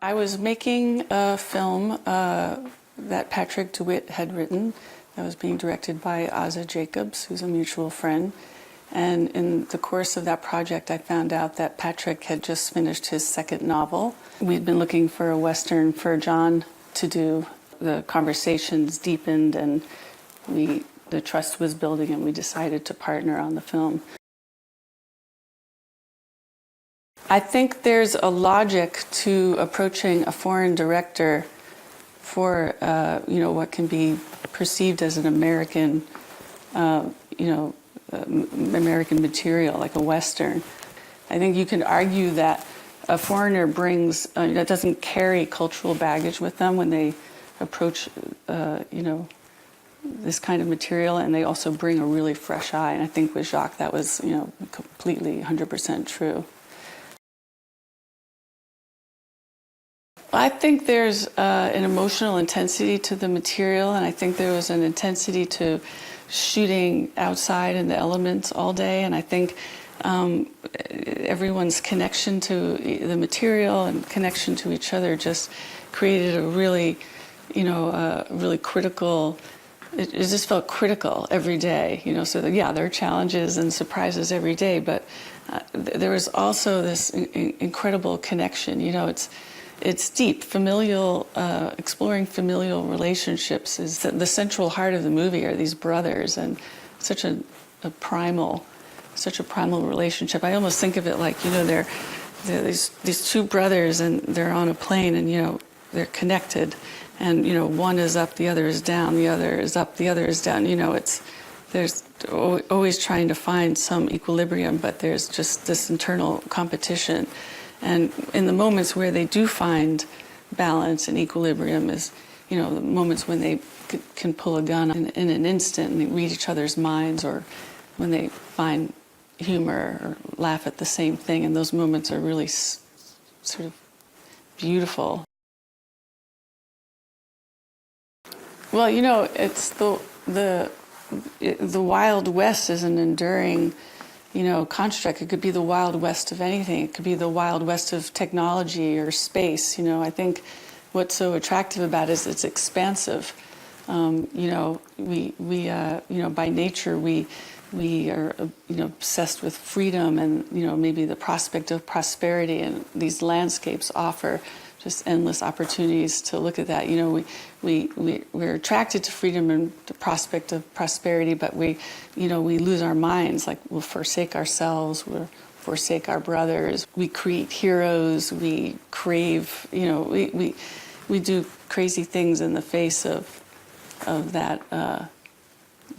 I was making a film that Patrick deWitt had written that was being directed by Asa Jacobs, who's a mutual friend. And in the course of that project, I found out that Patrick had just finished his second novel. We'd been looking for a Western for John to do. The conversations deepened and the trust was building, and we decided to partner on the film. I think there's a logic to approaching a foreign director for what can be perceived as an American, American material, like a Western. I think you can argue that a foreigner brings that doesn't carry cultural baggage with them when they approach this kind of material, and they also bring a really fresh eye. And I think with Jacques that was completely 100% true. I think there's an emotional intensity to the material, and I think there was an intensity to shooting outside in the elements all day, and I think everyone's connection to the material and connection to each other just created a really, really critical, it just felt critical every day, so that, yeah, there are challenges and surprises every day, but there was also this incredible connection, It's deep, familial, exploring familial relationships is the central heart of the movie. Are these brothers, and such a primal relationship. I almost think of it like they're these two brothers, and they're on a plane, and they're connected, and one is up, the other is down, the other is up, the other is down. There's always trying to find some equilibrium, but there's just this internal competition. And in the moments where they do find balance and equilibrium is, the moments when they can pull a gun in an instant and they read each other's minds, or when they find humor or laugh at the same thing. And those moments are really sort of beautiful. Well, it's the Wild West is an enduring construct. It could be the Wild West of anything. It could be the Wild West of technology or space. I think what's so attractive about it is it's expansive. By nature we are obsessed with freedom and maybe the prospect of prosperity, and these landscapes offer just endless opportunities to look at that. We're attracted to freedom and the prospect of prosperity, but we lose our minds. Like, we'll forsake ourselves, we'll forsake our brothers. We create heroes. We crave. We do crazy things in the face of that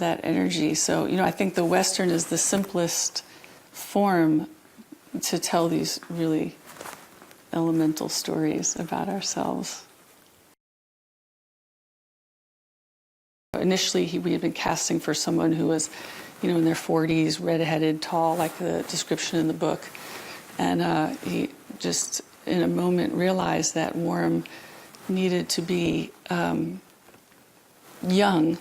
energy. So I think the Western is the simplest form to tell these really elemental stories about ourselves. Initially, we had been casting for someone who was, in their 40s, red-headed, tall, like the description in the book. And he just, in a moment, realized that Worm needed to be young,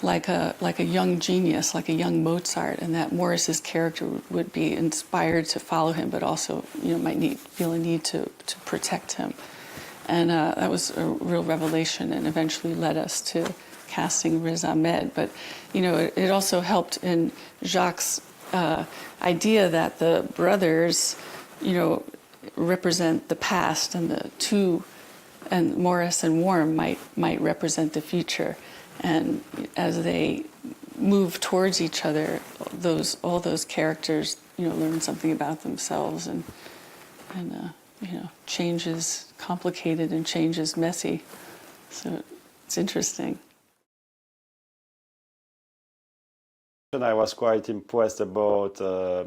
like a young genius, like a young Mozart, and that Morris's character would be inspired to follow him, but also might feel a need to protect him. And that was a real revelation, and eventually led us to casting Riz Ahmed. But it also helped in Jacques' idea that the brothers represent the past, and the two, and Morris and Worm might represent the future. And as they move towards each other, all those characters, learn something about themselves, and change is complicated and change is messy. So it's interesting. I was quite impressed about a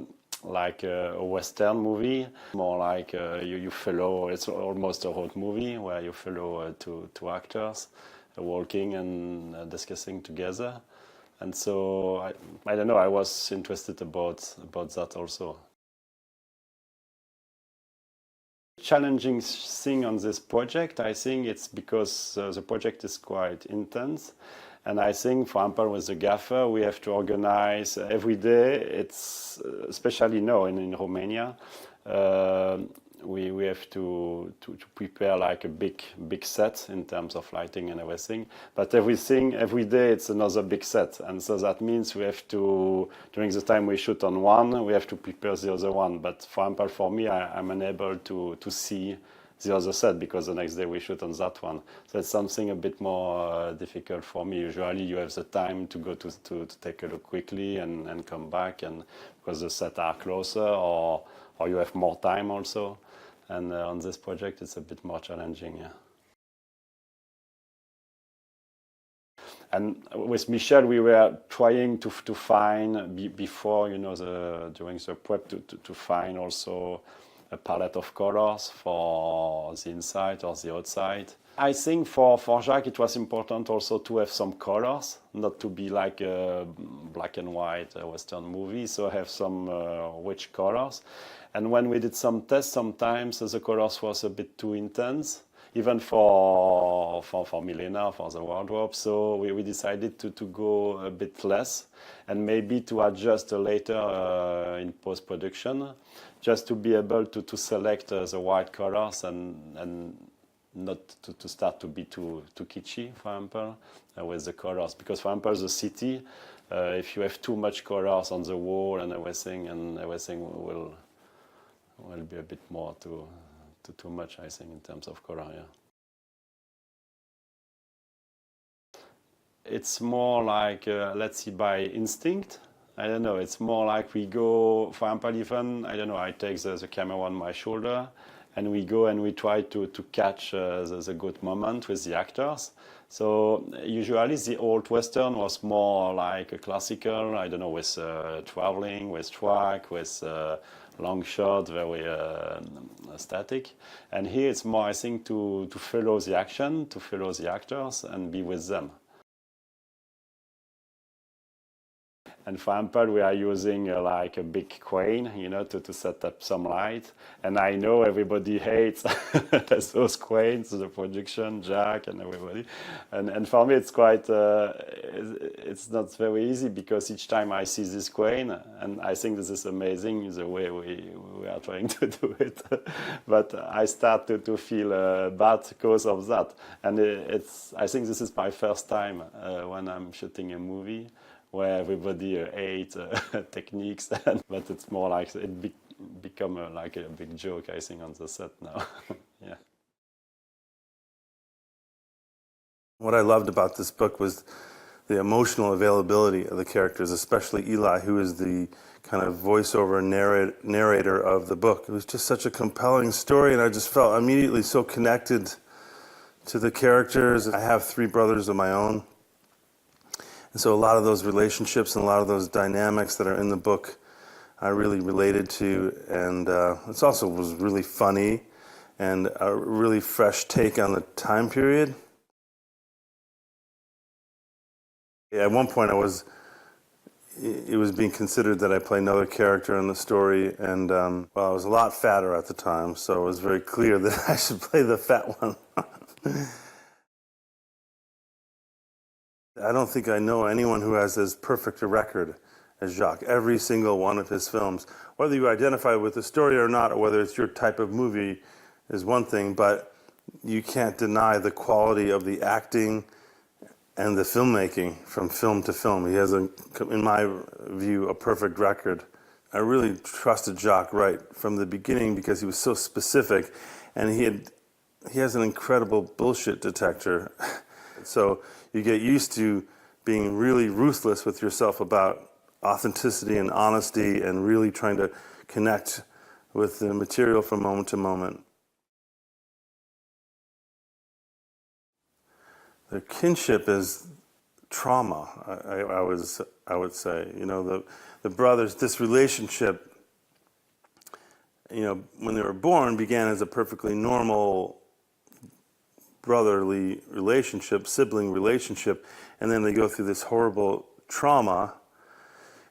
Western movie, more like you follow. It's almost a road movie where you follow two actors walking and discussing together, and so I don't know. I was interested about that also. Challenging thing on this project, I think it's because the project is quite intense, and I think, for example, with the gaffer, we have to organize every day. It's especially now in Romania. we have to prepare like a big set in terms of lighting and everything. But every day it's another big set, and so that means we have to, during the time we shoot on one, we have to prepare the other one. But for example, for me, I'm unable to see the other set because the next day we shoot on that one. So it's something a bit more difficult for me. Usually you have the time to go to take a look quickly and come back, and because the sets are closer, or you have more time also. And on this project it's a bit more challenging, yeah. And with Michel, we were trying to find, before, you know, during the prep, to find also a palette of colors for the inside or the outside. I think for Jacques it was important also to have some colors, not to be like a black and white Western movie, so have some rich colors. And when we did some tests, sometimes the colors was a bit too intense, even for Milena, for the wardrobe. So we decided to go a bit less, and maybe to adjust later in post-production, just to be able to select the right colors and not to start to be too kitschy, for example, with the colors. Because, for example, the city, if you have too much colors on the wall and everything will be a bit more too much, I think, in terms of color, yeah. It's more like, let's see, by instinct. I don't know, it's more like we go, for example, even, I don't know, I take the camera on my shoulder, and we go and we try to catch the good moment with the actors. So usually the old Western was more like a classical, I don't know, with traveling, with track, with long shot, very static. And here it's more, I think, to follow the action, to follow the actors and be with them. And for example, we are using like a big crane, you know, to set up some light. And I know everybody hates those cranes, the production, Jacques and everybody. And for me, it's quite, it's not very easy, because each time I see this crane, and I think this is amazing, the way we are trying to do it. But I start to feel bad because of that. And I think this is my first time when I'm shooting a movie where everybody hates techniques, but it's more like it become like a big joke, I think, on the set now. Yeah. What I loved about this book was the emotional availability of the characters, especially Eli, who is the kind of voiceover narrator of the book. It was just such a compelling story, and I just felt immediately so connected to the characters. I have 3 brothers of my own. And so a lot of those relationships and a lot of those dynamics that are in the book I really related to, and it also was really funny and a really fresh take on the time period. At one point it was being considered that I play another character in the story, and well, I was a lot fatter at the time, so it was very clear that I should play the fat one. I don't think I know anyone who has as perfect a record as Jacques. Every single one of his films, whether you identify with the story or not, or whether it's your type of movie, is one thing, but you can't deny the quality of the acting and the filmmaking from film to film. He has, in my view, a perfect record. I really trusted Jacques right from the beginning because he was so specific, and he has an incredible bullshit detector. So you get used to being really ruthless with yourself about authenticity and honesty, and really trying to connect with the material from moment to moment. The kinship is trauma, I would say. You know, the brothers, this relationship, you know, when they were born, began as a perfectly normal brotherly relationship, sibling relationship, and then they go through this horrible trauma,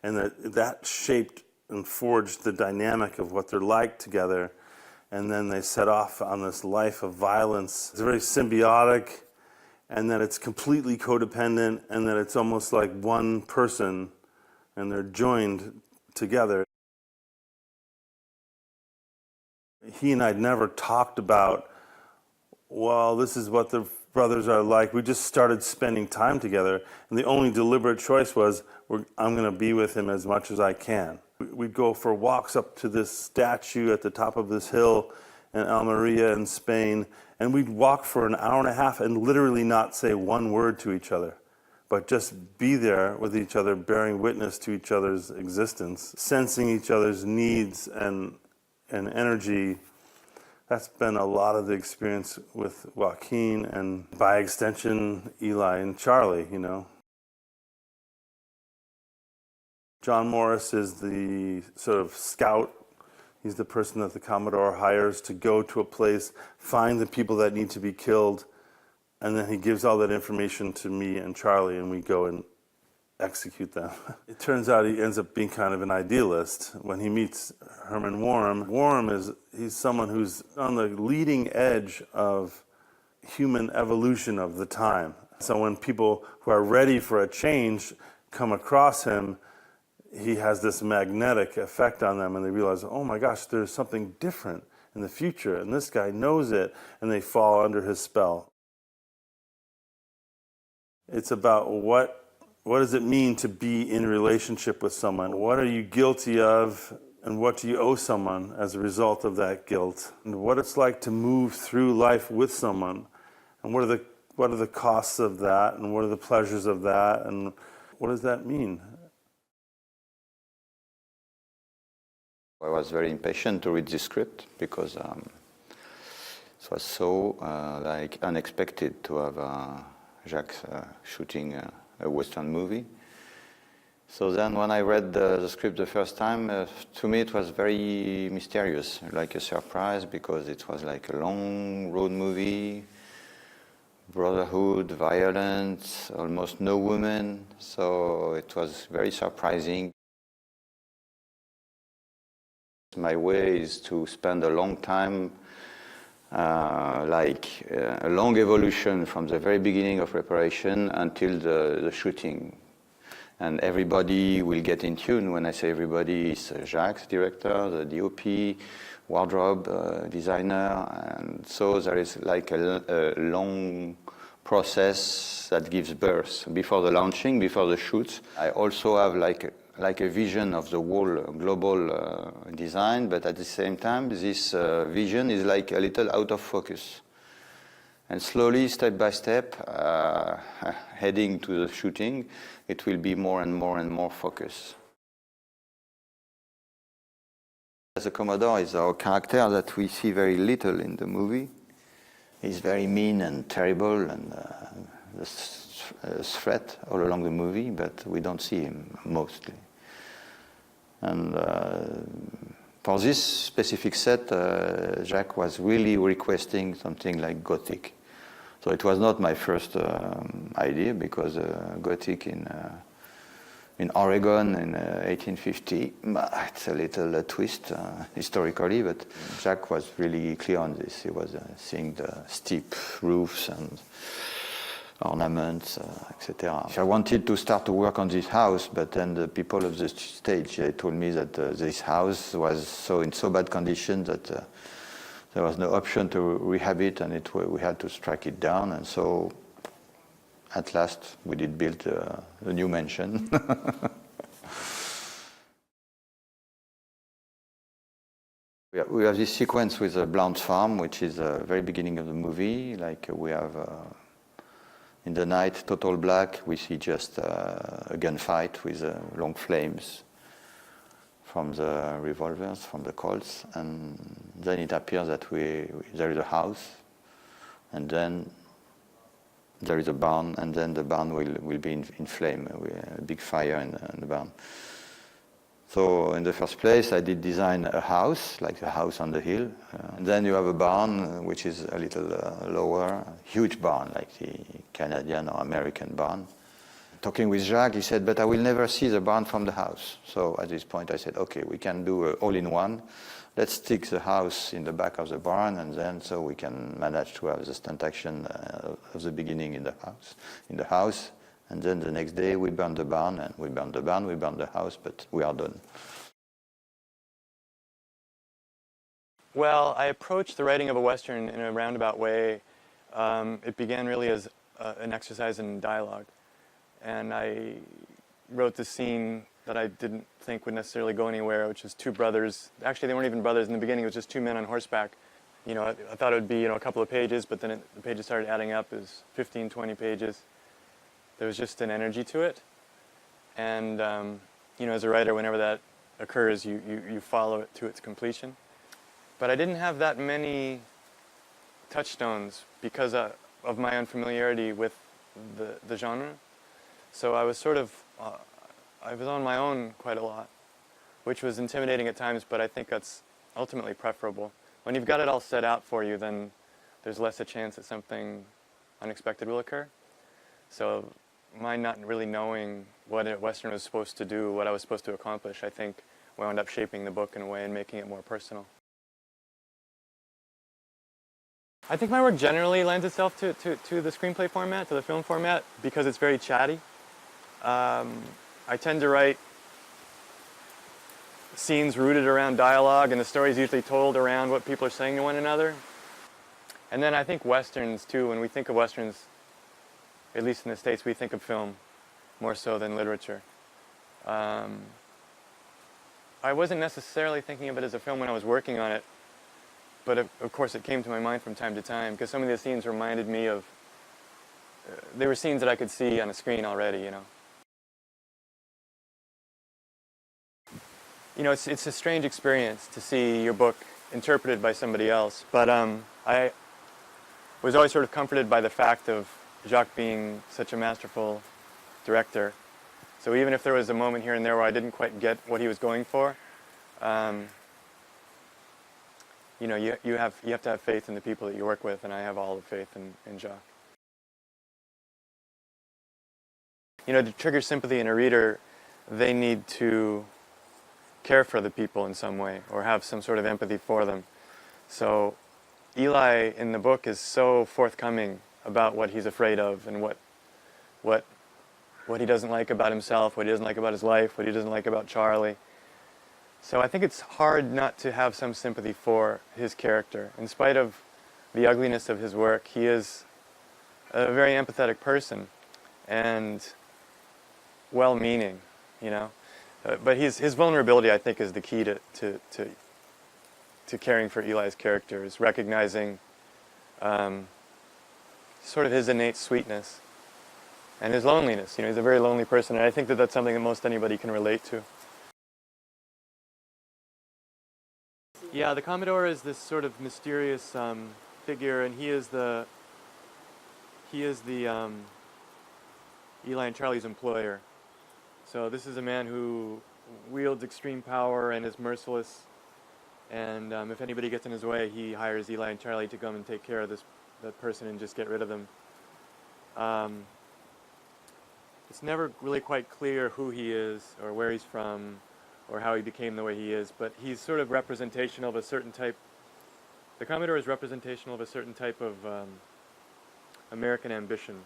and that shaped and forged the dynamic of what they're like together, and then they set off on this life of violence. It's very symbiotic, and then it's completely codependent, and then it's almost like one person, and they're joined together. He and I never talked about, well, this is what the brothers are like. We just started spending time together, and the only deliberate choice was, I'm going to be with him as much as I can. We'd go for walks up to this statue at the top of this hill in Almeria in Spain, and we'd walk for an hour and a half and literally not say one word to each other, but just be there with each other, bearing witness to each other's existence, sensing each other's needs and energy. That's been a lot of the experience with Joaquin and, by extension, Eli and Charlie, you know. John Morris is the sort of scout. He's the person that the Commodore hires to go to a place, find the people that need to be killed, and then he gives all that information to me and Charlie, and we go and execute them. It turns out he ends up being kind of an idealist. When he meets Herman Warm, he's someone who's on the leading edge of human evolution of the time. So when people who are ready for a change come across him, he has this magnetic effect on them, and they realize, oh my gosh, there's something different in the future, and this guy knows it, and they fall under his spell. It's about what does it mean to be in relationship with someone? What are you guilty of, and what do you owe someone as a result of that guilt? And what it's like to move through life with someone, and what are the costs of that, and what are the pleasures of that, and what does that mean? I was very impatient to read the script because it was so unexpected to have Jacques shooting a Western movie. So then when I read the script the first time, to me it was very mysterious, like a surprise, because it was like a long road movie, brotherhood, violence, almost no women, so it was very surprising. My way is to spend a long time, a long evolution from the very beginning of preparation until the shooting. And everybody will get in tune. When I say everybody, it's Jacques, director, the DOP, wardrobe designer, and so there is like a long process that gives birth before the launching, before the shoots. I also have like a vision of the whole global design, but at the same time, this vision is like a little out of focus. And slowly, step by step, heading to the shooting, it will be more and more and more focus. The Commodore is our character that we see very little in the movie. He's very mean and terrible and a threat all along the movie, but we don't see him mostly. And for this specific set, Jacques was really requesting something like Gothic. So it was not my first idea, because Gothic in Oregon in 1850, it's a little twist historically, but Jacques was really clear on this. He was seeing the steep roofs and ornaments, etc. I wanted to start to work on this house, but then the people of the stage told me that this house was in so bad condition that there was no option to rehab it, and we had to strike it down. And so, at last, we did build a new mansion. We have this sequence with the Blount's farm, which is the very beginning of the movie. Like we have. In the night, total black, we see just a gunfight with long flames from the revolvers, from the Colts, and then it appears that there is a house, and then there is a barn, and then the barn will be in flame, a big fire in the barn. So in the first place, I did design a house, like the house on the hill. And then you have a barn, which is a little lower, huge barn, like the Canadian or American barn. Talking with Jacques, he said, but I will never see the barn from the house. So at this point, I said, okay, we can do all-in-one. Let's stick the house in the back of the barn, and then so we can manage to have the stunt action of the beginning in the house. And then the next day we burn the barn, and we burn the house, but we are done. Well, I approached the writing of a Western in a roundabout way. It began really as an exercise in dialogue. And I wrote this scene that I didn't think would necessarily go anywhere, which is two brothers. Actually, they weren't even brothers in the beginning. It was just two men on horseback. You know, I thought it would be, a couple of pages, but then the pages started adding up as 15, 20 pages. There was just an energy to it. And, as a writer, whenever that occurs, you follow it to its completion. But I didn't have that many touchstones because of my unfamiliarity with the genre. So I was sort of, I was on my own quite a lot, which was intimidating at times, but I think that's ultimately preferable. When you've got it all set out for you, then there's less a chance that something unexpected will occur. So my not really knowing what a Western was supposed to do, what I was supposed to accomplish, I think wound up shaping the book in a way and making it more personal. I think my work generally lends itself to the screenplay format, to the film format, because it's very chatty. I tend to write scenes rooted around dialogue, and the story is usually told around what people are saying to one another. And then I think Westerns, too, when we think of Westerns, at least in the States, we think of film more so than literature. I wasn't necessarily thinking of it as a film when I was working on it, but of course it came to my mind from time to time, because some of the scenes reminded me of, they were scenes that I could see on a screen already, It's a strange experience to see your book interpreted by somebody else, but I was always sort of comforted by the fact of Jacques being such a masterful director. So even if there was a moment here and there where I didn't quite get what he was going for, you have to have faith in the people that you work with, and I have all the faith in Jacques. To trigger sympathy in a reader, they need to care for the people in some way or have some sort of empathy for them. So Eli in the book is so forthcoming about what he's afraid of and what he doesn't like about himself, what he doesn't like about his life, what he doesn't like about Charlie. So I think it's hard not to have some sympathy for his character. In spite of the ugliness of his work, he is a very empathetic person and well-meaning, But his vulnerability, I think, is the key to caring for Eli's character, is recognizing sort of his innate sweetness and his loneliness. He's a very lonely person, and I think that that's something that most anybody can relate to. Yeah, the Commodore is this sort of mysterious figure, and he is the Eli and Charlie's employer. So this is a man who wields extreme power and is merciless, and if anybody gets in his way, he hires Eli and Charlie to come and take care of that person and just get rid of them. It's never really quite clear who he is or where he's from or how he became the way he is, but he's sort of representational of a certain type. The Commodore is representational of a certain type of American ambition.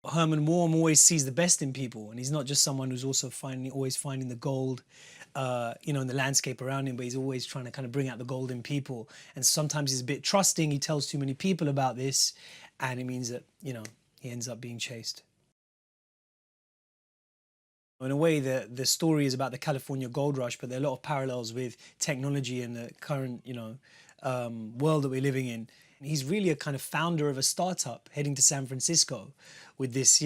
Herman Warm always sees the best in people, and he's not just someone who's also always finding the gold, in the landscape around him, but he's always trying to kind of bring out the gold in people. And sometimes he's a bit trusting. He tells too many people about this, and it means that, he ends up being chased. In a way, the story is about the California gold rush, but there are a lot of parallels with technology and the current, world that we're living in. He's really a kind of founder of a startup heading to San Francisco with this,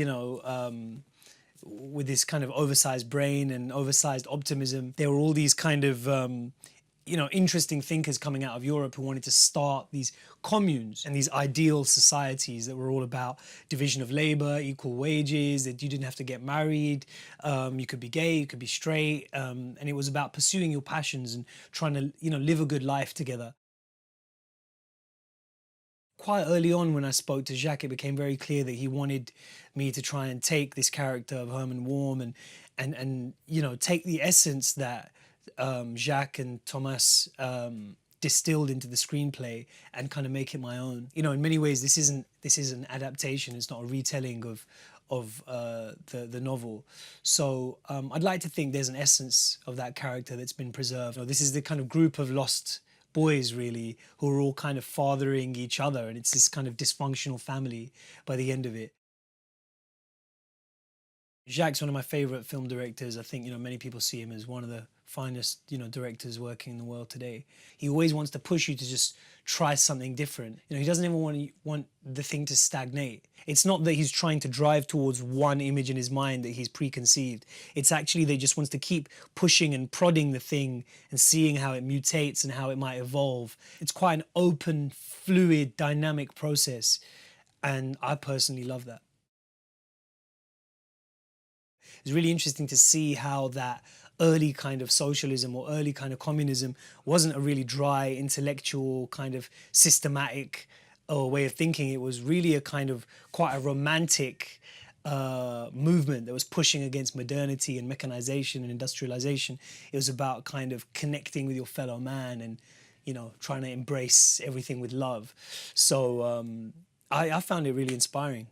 with this kind of oversized brain and oversized optimism. There were all these kind of, interesting thinkers coming out of Europe who wanted to start these communes and these ideal societies that were all about division of labor, equal wages, that you didn't have to get married, you could be gay, you could be straight, and it was about pursuing your passions and trying to, live a good life together. Quite early on when I spoke to Jacques, it became very clear that he wanted me to try and take this character of Herman Warm and take the essence that Jacques and Thomas distilled into the screenplay and kind of make it my own. In many ways, this isn't an adaptation. It's not a retelling the novel. So I'd like to think there's an essence of that character that's been preserved. You know, this is the kind of group of lost boys, really, who are all kind of fathering each other, and it's this kind of dysfunctional family by the end of it. Jacques, one of my favorite film directors. I think, you know, many people see him as one of the finest, you know, directors working in the world today. He always wants to push you to just try something different. You know, he doesn't ever want the thing to stagnate. It's not that he's trying to drive towards one image in his mind that he's preconceived. It's actually that he just wants to keep pushing and prodding the thing and seeing how it mutates and how it might evolve. It's quite an open, fluid, dynamic process, and I personally love that. It's really interesting to see how that early kind of socialism or early kind of communism wasn't a really dry, intellectual, kind of systematic way of thinking. It was really a kind of quite a romantic movement that was pushing against modernity and mechanization and industrialization. It was about kind of connecting with your fellow man and, you know, trying to embrace everything with love. So I found it really inspiring.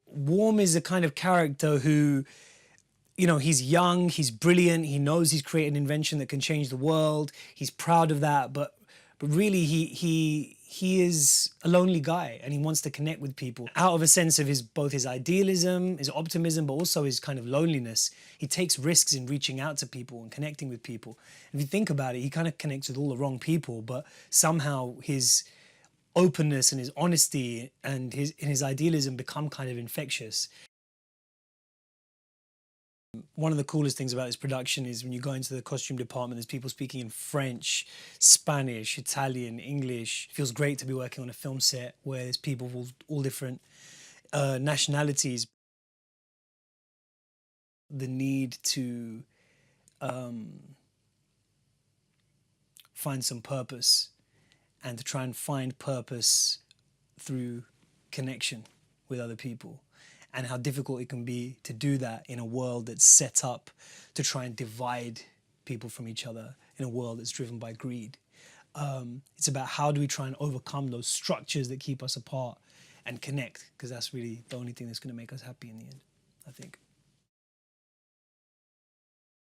Worm is a kind of character who, you know, he's young, he's brilliant, he knows he's created an invention that can change the world, he's proud of that, but really he is a lonely guy and he wants to connect with people out of a sense of both his idealism, his optimism, but also his kind of loneliness. He takes risks in reaching out to people and connecting with people. If you think about it, he kind of connects with all the wrong people, but somehow his openness and his honesty and his idealism become kind of infectious. One of the coolest things about this production is when you go into the costume department, there's people speaking in French, Spanish, Italian, English. It feels great to be working on a film set where there's people of all different nationalities. The need to find some purpose, and to try and find purpose through connection with other people, and how difficult it can be to do that in a world that's set up to try and divide people from each other, in a world that's driven by greed. It's about how do we try and overcome those structures that keep us apart and connect, because that's really the only thing that's going to make us happy in the end, I think.